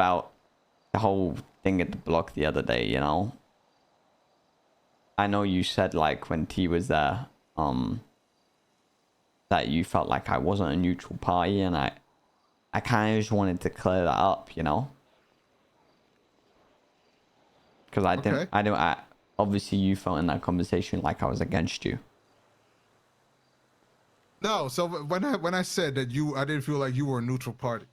about the whole thing at the block the other day, you know. I know you said like when T was there, that you felt like I wasn't a neutral party, and I kind of just wanted to clear that up, you know. Because I obviously you felt in that conversation like I was against you. No, so when I said that I didn't feel like you were a neutral party,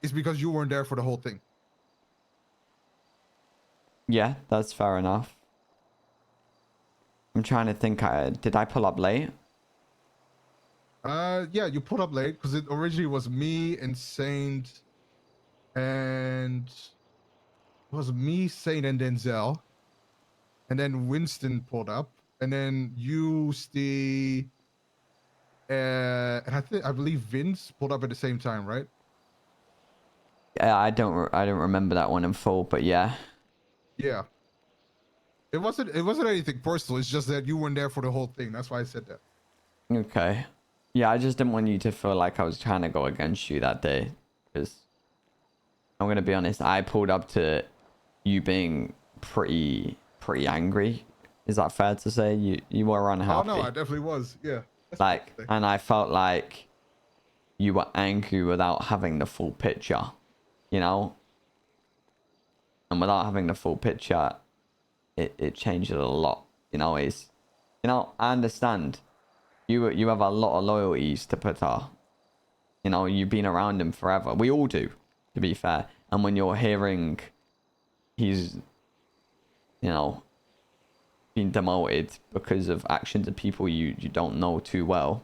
it's because you weren't there for the whole thing. Yeah, that's fair enough. I'm trying to think. Did I pull up late? Yeah, you pulled up late because it originally was me and Saint, and it was me, Saint, and Denzel, and then Winston pulled up, and then you, Steve, and I believe Vince pulled up at the same time, right? Yeah, I don't remember that one in full, but yeah. Yeah. It wasn't anything personal. It's just that you weren't there for the whole thing. That's why I said that. Okay. Yeah, I just didn't want you to feel like I was trying to go against you that day, because I'm gonna be honest, I pulled up to you being pretty angry. Is that fair to say? You were unhappy. Oh no, I definitely was. Yeah. Like, and I felt like you were angry without having the full picture, you know? And without having the full picture, it changed it a lot. You know, I understand. You have a lot of loyalties to Patar. You know, you've been around him forever. We all do, to be fair. And when you're hearing he's, you know, been demoted because of actions of people you don't know too well,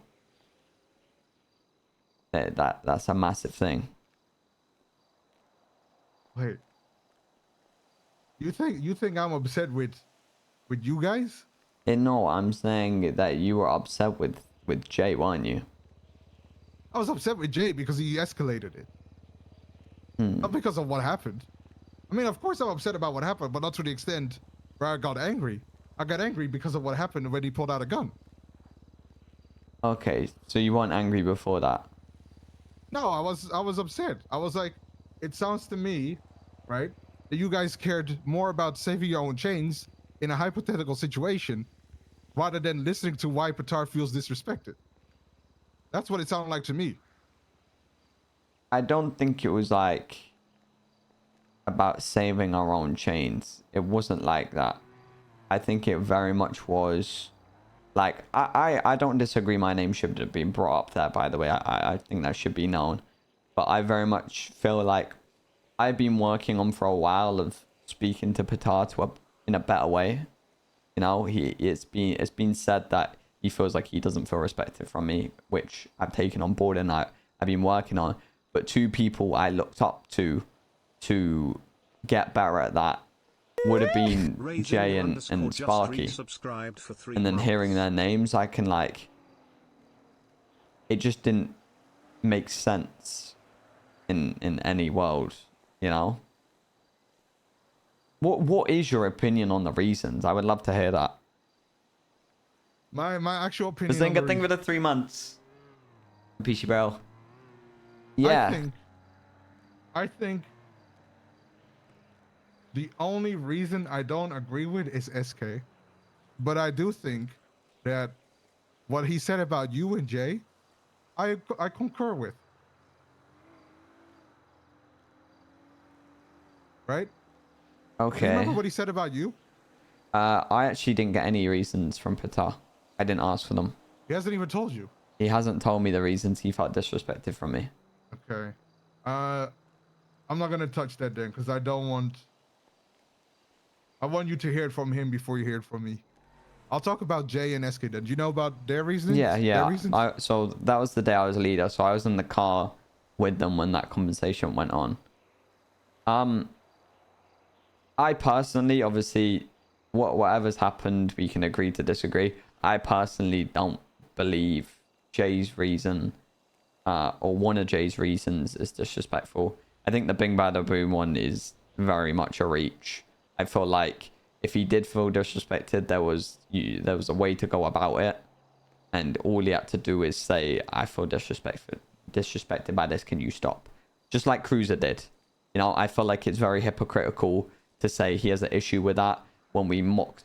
that's a massive thing. Wait. You think I'm upset with you guys? No, I'm saying that you were upset with Jay, weren't you? I was upset with Jay because he escalated it. Not because of what happened. I mean, of course I'm upset about what happened, but not to the extent where I got angry. I got angry because of what happened when he pulled out a gun. Okay, so you weren't angry before that? No, I was upset. I was like, it sounds to me, right, that you guys cared more about saving your own chains in a hypothetical situation rather than listening to why Patar feels disrespected. That's what it sounded like to me. I don't think it was like about saving our own chains. It wasn't like that. I think it very much was like, I don't disagree my name should have been brought up there, by the way. I think that should be known. But I very much feel like I've been working on for a while of speaking to Patar in a better way. You know, it's been said that he feels like he doesn't feel respected from me, which I've taken on board and I've been working on. But two people I looked up to get better at that would have been Jay and Sparky. And then hearing their names, I can like, it just didn't make sense in any world, you know? What is your opinion on the reasons? I would love to hear that. My actual opinion. Just good thing for the 3 months. Peachy Bell. Yeah. I think the only reason I don't agree with is SK. But I do think that what he said about you and Jay, I concur with. Right? Okay. Do you remember what he said about you? I actually didn't get any reasons from Patar. I didn't ask for them. He hasn't even told you. He hasn't told me the reasons he felt disrespected from me. Okay. I'm not gonna touch that then, because I want you to hear it from him before you hear it from me. I'll talk about Jay and SK then. Do you know about their reasons? Yeah. Their reasons? So that was the day I was leader. So I was in the car with them when that conversation went on. I personally, obviously, whatever's happened, we can agree to disagree. I personally don't believe Jay's reason, or one of Jay's reasons, is disrespectful. I think the Bing Bada Boom one is very much a reach. I feel like if he did feel disrespected, there was a way to go about it, and all he had to do is say, "I feel disrespected by this. Can you stop?" Just like Cruiser did. You know, I feel like it's very hypocritical to say he has an issue with that when we mock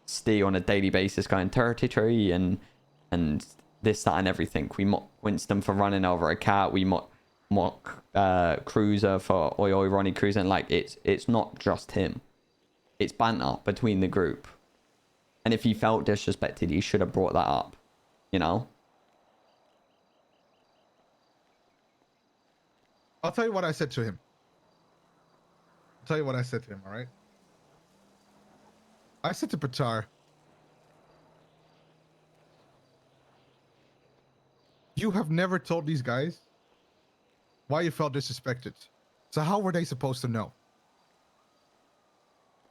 Steve on a daily basis, going territory and this, that, and everything. We mock Winston for running over a cat. We mock Cruiser for Oi Ronnie cruising. Like, it's not just him. It's banter between the group. And if he felt disrespected, he should have brought that up. You know? I'll tell you what I said to him. All right? I said to Patar, you have never told these guys why you felt disrespected. So how were they supposed to know?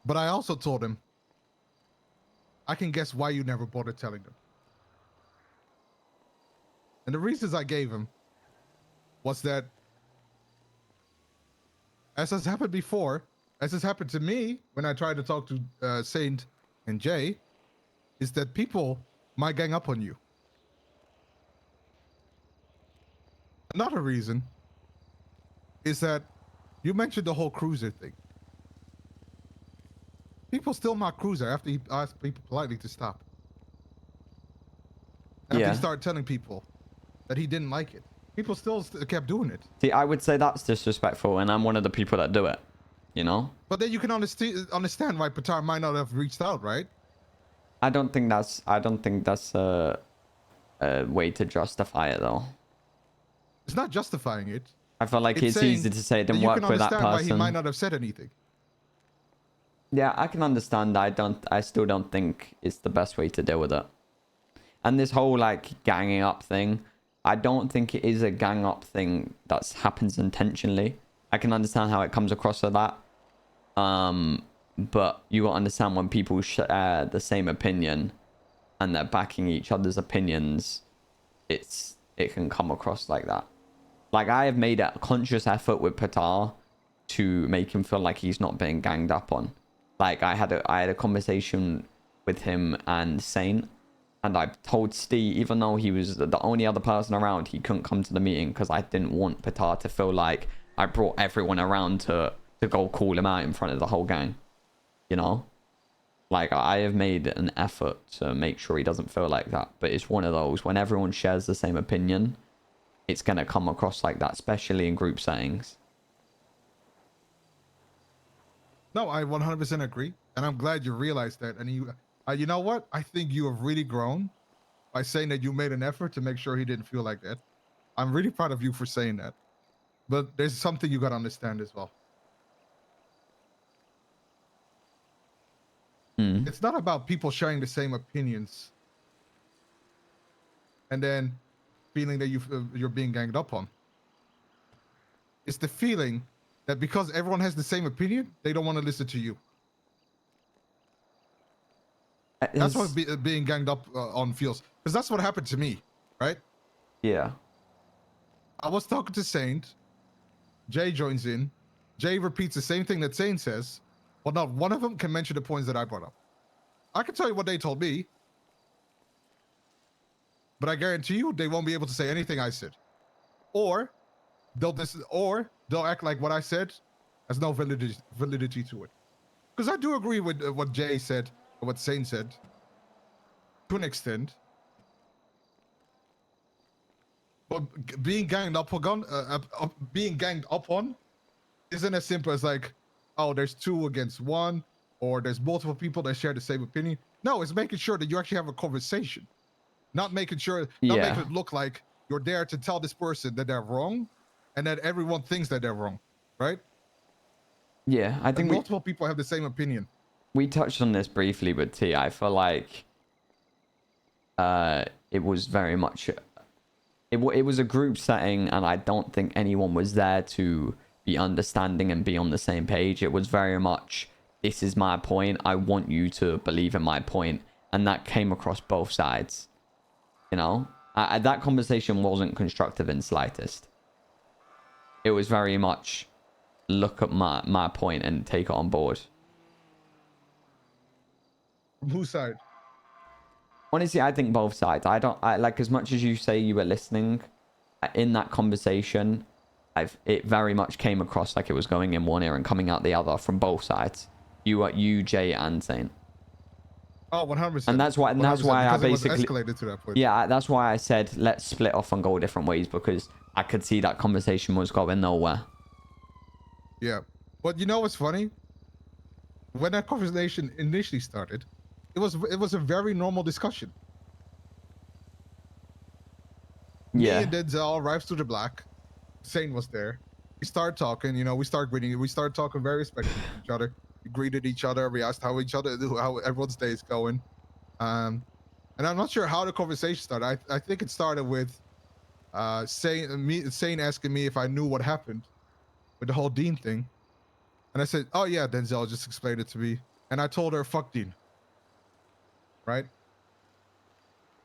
But I also told him, I can guess why you never bothered telling them. And the reasons I gave him was that, as has happened before, as has happened to me when I tried to talk to Saint and Jay, is that people might gang up on you. Another reason is that you mentioned the whole cruiser thing. People still mock Cruiser after he asked people politely to stop. After he started telling people that he didn't like it. People still kept doing it. See, I would say that's disrespectful, and I'm one of the people that do it. You know? But then you can understand why Patar might not have reached out, right? I don't think that's a way to justify it, though. It's not justifying it. I feel like it's easy to say it didn't work with that person. You can understand why he might not have said anything. Yeah, I can understand. I still don't think it's the best way to deal with it. And this whole like ganging up thing, I don't think it is a gang up thing that happens intentionally. I can understand how it comes across with that. But you got to understand when people share the same opinion and they're backing each other's opinions, it can come across like that. Like, I have made a conscious effort with Patar to make him feel like he's not being ganged up on. Like, I had a conversation with him and Saint, and I told Steve, even though he was the only other person around, he couldn't come to the meeting because I didn't want Patar to feel like I brought everyone around to go call him out in front of the whole gang. You know? Like, I have made an effort to make sure he doesn't feel like that. But it's one of those, when everyone shares the same opinion, it's going to come across like that, especially in group settings. No, I 100% agree. And I'm glad you realized that. And you know what? I think you have really grown by saying that you made an effort to make sure he didn't feel like that. I'm really proud of you for saying that. But there's something you got to understand as well. It's not about people sharing the same opinions and then feeling that you're being ganged up on. It's the feeling that because everyone has the same opinion, they don't want to listen to you. That's what being ganged up on feels. Because that's what happened to me, right? Yeah. I was talking to Saint. Jay joins in. Jay repeats the same thing that Saint says, but not one of them can mention the points that I brought up. I can tell you what they told me, but I guarantee you they won't be able to say anything I said. Or they'll act like what I said has no validity to it. Because I do agree with what Jay said, or what Saint said, to an extent. But being ganged up on isn't as simple as like, oh, there's 2 against 1, or there's multiple people that share the same opinion. No, it's making sure that you actually have a conversation. Not making it look like you're there to tell this person that they're wrong and that everyone thinks that they're wrong, right? Yeah, I think multiple people have the same opinion. We touched on this briefly with T. I feel like it was very much... It was a group setting, and I don't think anyone was there to be understanding and be on the same page. It was very much, this is my point, I want you to believe in my point, and that came across both sides. You know? That conversation wasn't constructive in slightest. It was very much, look at my point and take it on board. From whose side? Honestly, I think both sides. I like, as much as you say you were listening in that conversation, it very much came across like it was going in one ear and coming out the other from both sides. You, Jay, and Saint. Oh, 100%. And that's why I because basically, it was escalated to that point. yeah, that's why I said let's split off and go different ways, because I could see that conversation was going nowhere. Yeah. But you know what's funny? When that conversation initially started, it was a very normal discussion. Me Yeah. and Denzel arrived to the black. Sane was there. We started talking, you know, we started greeting, we started talking very respectfully to each other. We greeted each other, we asked how everyone's day is going. And I'm not sure how the conversation started. I think it started with Sane asking me if I knew what happened with the whole Dean thing. And I said, oh yeah, Denzel just explained it to me. And I told her, fuck Dean. Right?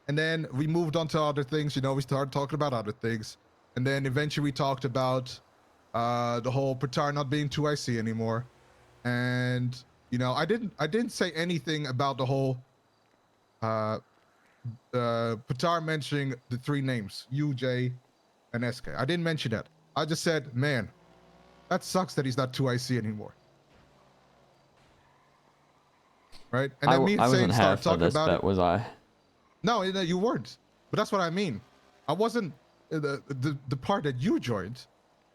And then we moved on to other things, you know, we started talking about other things. And then eventually we talked about the whole Patar not being 2IC anymore. And, you know, I didn't say anything about the whole Patar mentioning the three names, UJ and SK. I didn't mention that. I just said, man, that sucks that he's not 2IC anymore. Right? And then me and I Sane wasn't here started for talking this about bit, it. was I? No, you weren't. But that's what I mean. I wasn't. The part that you joined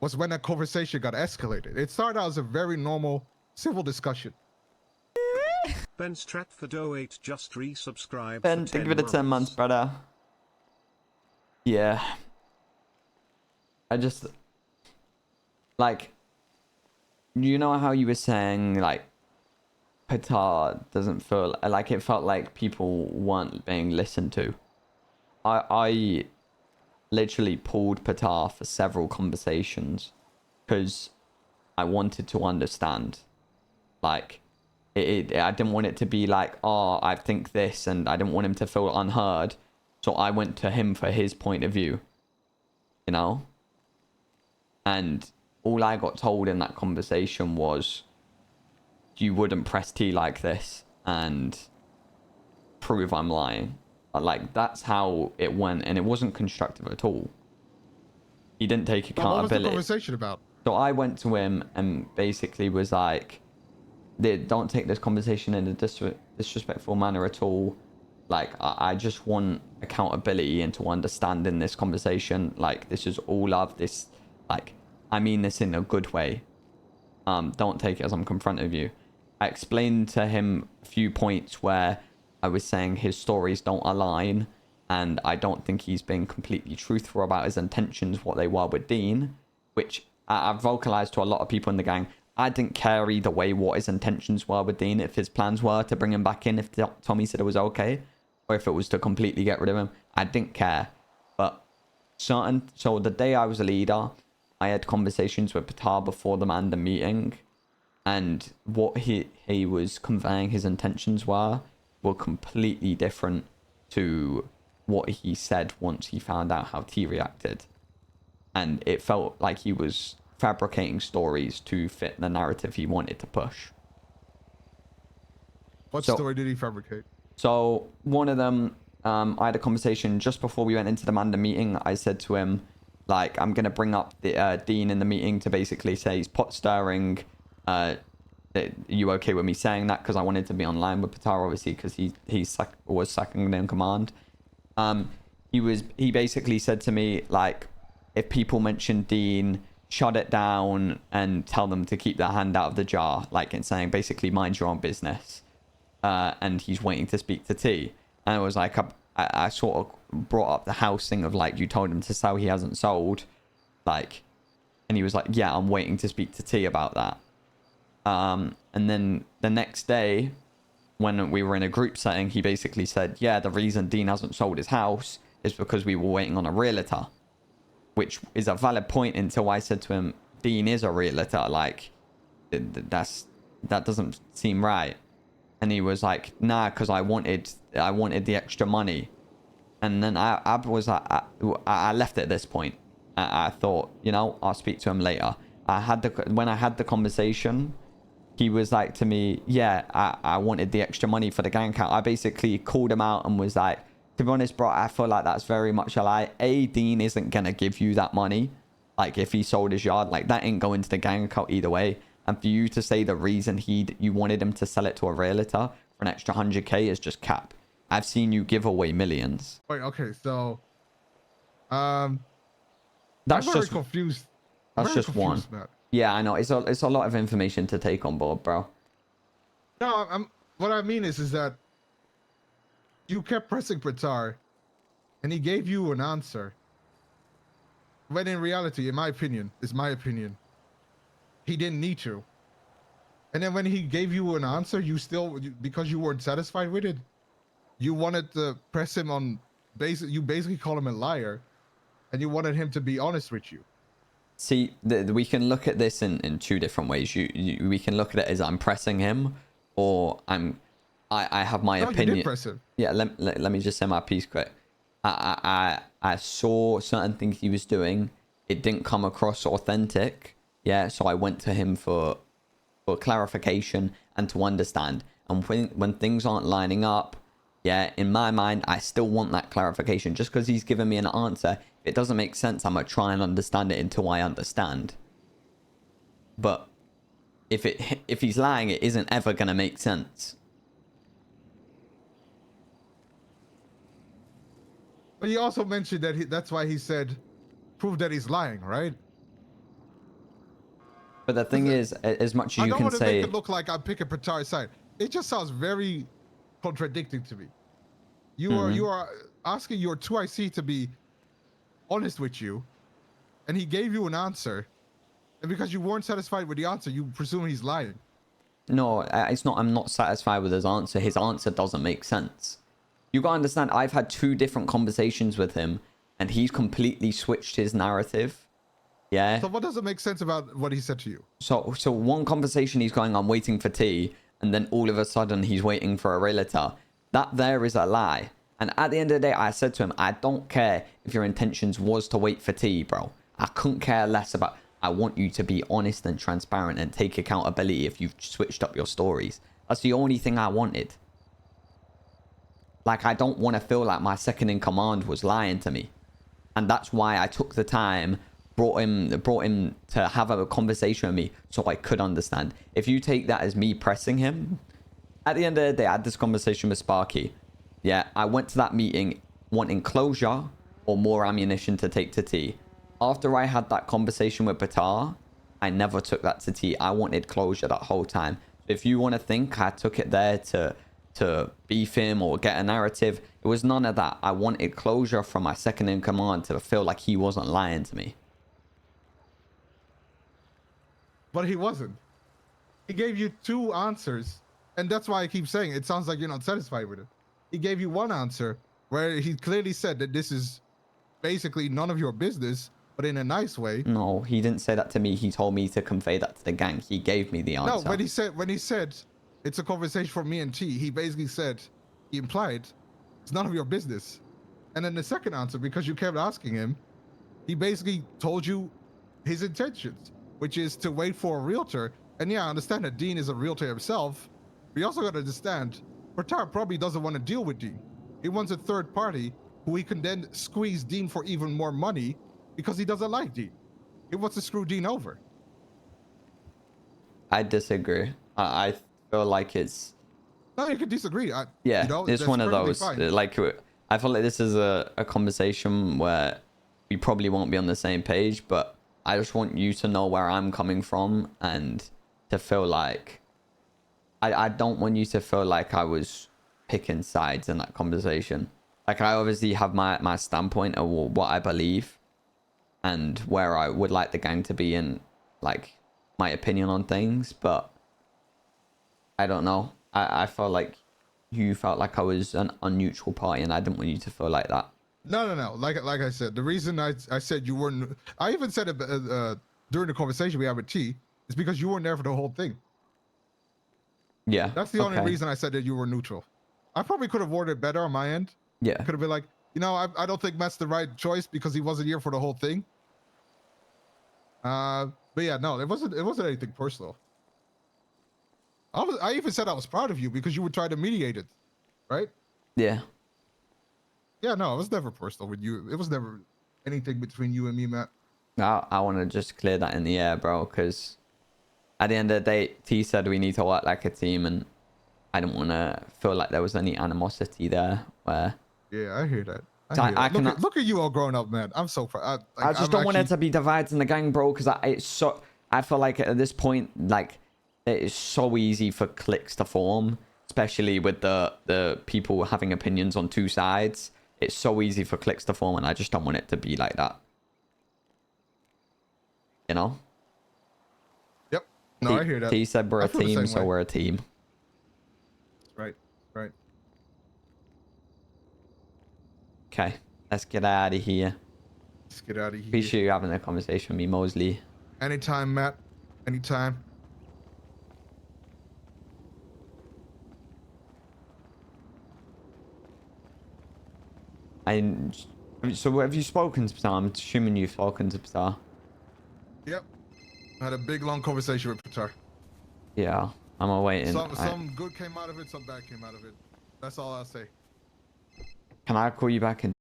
was when that conversation got escalated. It started out as a very normal civil discussion. Ben Stratford 08 just resubscribed Ben, for think 10 of it as 10 months, months. brother. Yeah. I just, like, you know how you were saying, like, Patar doesn't feel, like, it felt like people weren't being listened to. I literally pulled Patar for several conversations because I wanted to understand. Like, I didn't want it to be like, oh, I think this, and I didn't want him to feel unheard. So I went to him for his point of view, you know? And all I got told in that conversation was, you wouldn't press T like this and prove I'm lying. Like, that's how it went, and it wasn't constructive at all. He didn't take But what was the accountability. conversation about? So I went to him and basically was like, don't take this conversation in a disrespectful manner at all. Like, I just want accountability and to understand in this conversation. Like, this is all love. This, like, I mean this in a good way. Don't take it as I'm confronting you. I explained to him a few points where I was saying his stories don't align, and I don't think he's been completely truthful about his intentions, what they were with Dean, which I've vocalized to a lot of people in the gang. I didn't care either way what his intentions were with Dean, if his plans were to bring him back in, if Tommy said it was okay, or if it was to completely get rid of him. I didn't care. But so the day I was a leader, I had conversations with Patar before the Mandem meeting, and what he was conveying his intentions were completely different to what he said once he found out how T reacted. And it felt like he was fabricating stories to fit the narrative he wanted to push. What story did he fabricate? So one of them, I had a conversation just before we went into the Mandem meeting. I said to him, like, I'm going to bring up the Dean in the meeting to basically say he's pot stirring. Are you okay with me saying that? Because I wanted to be online with Patar, obviously, because he was second in command. He basically said to me, like, if people mention Dean, shut it down and tell them to keep their hand out of the jar, like, in saying basically mind your own business. And he's waiting to speak to T. And I was like, I sort of brought up the house thing of, like, you told him to sell, he hasn't sold, like, and he was like, yeah, I'm waiting to speak to T about that. And then the next day, when we were in a group setting, he basically said, yeah, the reason Dean hasn't sold his house is because we were waiting on a realtor, which is a valid point until I said to him, Dean is a realtor. Like, that doesn't seem right. And he was like, nah, because I wanted the extra money. And then I was like, I left it at this point. I thought, you know, I'll speak to him later. When I had the conversation, he was like to me, yeah, I wanted the extra money for the gang account. I basically called him out and was like, to be honest, bro, I feel like that's very much a lie. Dean isn't going to give you that money. Like if he sold his yard, like that ain't going to the gang account either way. And for you to say the reason you wanted him to sell it to a realtor for an extra 100K is just cap. I've seen you give away millions. Wait, okay, so That's I'm very just confused. that's just one. Man. Yeah, I know. It's a lot of information to take on board, bro. No, what I mean is that you kept pressing Pratar, and he gave you an answer. When in reality, in my opinion, he didn't need to. And then when he gave you an answer, because you weren't satisfied with it, you wanted to press him on you basically call him a liar, and you wanted him to be honest with you. See, we can look at this in two different ways. We can look at it as I'm pressing him, or I have my opinion. You did press him. Yeah, let me just say my piece quick. I saw certain things he was doing. It didn't come across authentic. Yeah, so I went to him for clarification and to understand. And when things aren't lining up, yeah, in my mind, I still want that clarification. Just because he's given me an answer, if it doesn't make sense, I'm going to try and understand it until I understand. But if he's lying, it isn't ever going to make sense. But he also mentioned that that's why he said, prove that he's lying, right? But the thing is, as much as you can say... I don't want to make it look like I'm picking Pratar's side. It just sounds very contradicting to me. You are asking your 2IC to be honest with you, and he gave you an answer, and because you weren't satisfied with the answer, you presume he's lying. No, it's not. I'm not satisfied with his answer. His answer doesn't make sense. You gotta understand, I've had 2 different conversations with him, and he's completely switched his narrative. Yeah. So what doesn't make sense about what he said to you? So one conversation he's going, I'm waiting for tea, and then all of a sudden he's waiting for a realtor. That there is a lie. And at the end of the day, I said to him, I don't care if your intentions was to wait for tea, bro. I couldn't care less about... I want you to be honest and transparent and take accountability if you've switched up your stories. That's the only thing I wanted. Like, I don't want to feel like my second in command was lying to me. And that's why I took the time, brought him to have a conversation with me so I could understand. If you take that as me pressing him, at the end of the day, I had this conversation with Sparky. Yeah, I went to that meeting wanting closure or more ammunition to take to tea. After I had that conversation with Batar, I never took that to tea. I wanted closure that whole time. If you want to think I took it there to beef him or get a narrative, it was none of that. I wanted closure from my second in command to feel like he wasn't lying to me. But he wasn't. He gave you 2 answers, and that's why I keep saying it sounds like you're not satisfied with it. He gave you one answer where he clearly said that this is basically none of your business, but in a nice way. No, he didn't say that to me. He told me to convey that to the gang. He gave me the answer. No, when he said it's a conversation for me and T, he basically said, he implied it's none of your business. And then the second answer, because you kept asking him, he basically told you his intentions, which is to wait for a realtor. And yeah, I understand that Dean is a realtor himself. But you also got to understand, Pratar probably doesn't want to deal with Dean. He wants a third party who he can then squeeze Dean for even more money because he doesn't like Dean. He wants to screw Dean over. I disagree. I feel like it's... No, you can disagree. Yeah, you know, it's one of those. fine. Like, I feel like this is a conversation where we probably won't be on the same page, but I just want you to know where I'm coming from and to feel like... I don't want you to feel like I was picking sides in that conversation. Like, I obviously have my standpoint of what I believe and where I would like the gang to be in, like, my opinion on things, but I don't know. I felt like you felt like I was an unneutral party, and I didn't want you to feel like that. No. Like I said, the reason I said you weren't... I even said it during the conversation we had with T, is because you weren't there for the whole thing. Yeah. That's the only reason I said that you were neutral. I probably could have worded it better on my end. Yeah. Could have been like, you know, I don't think Matt's the right choice because he wasn't here for the whole thing. But yeah, no, it wasn't anything personal. I even said I was proud of you because you would try to mediate it, right? Yeah. Yeah, no, it was never personal with you. It was never anything between you and me, Matt. I want to just clear that in the air, bro, because at the end of the day, T said we need to work like a team, and I don't want to feel like there was any animosity there where... Yeah, I hear that. So I cannot... Look at you all grown up, man. I'm so proud. I just don't want it to be divides in the gang, bro, because I feel like at this point, like, it is so easy for cliques to form, especially with the people having opinions on two sides. It's so easy for cliques to form, and I just don't want it to be like that. You know? Yep. No, I hear that. He said we're I a feel the team, same so way. we're a team. Right. Right. Okay, let's get out of here. Let's get out of here. Appreciate you having a conversation with me, Mosley. Anytime, Matt. Anytime. So have you spoken to Ptar? I'm assuming you've spoken to Ptar. Yep. I had a big, long conversation with Ptar. Yeah, I'm awaiting. Some good came out of it, some bad came out of it. That's all I'll say. Can I call you back in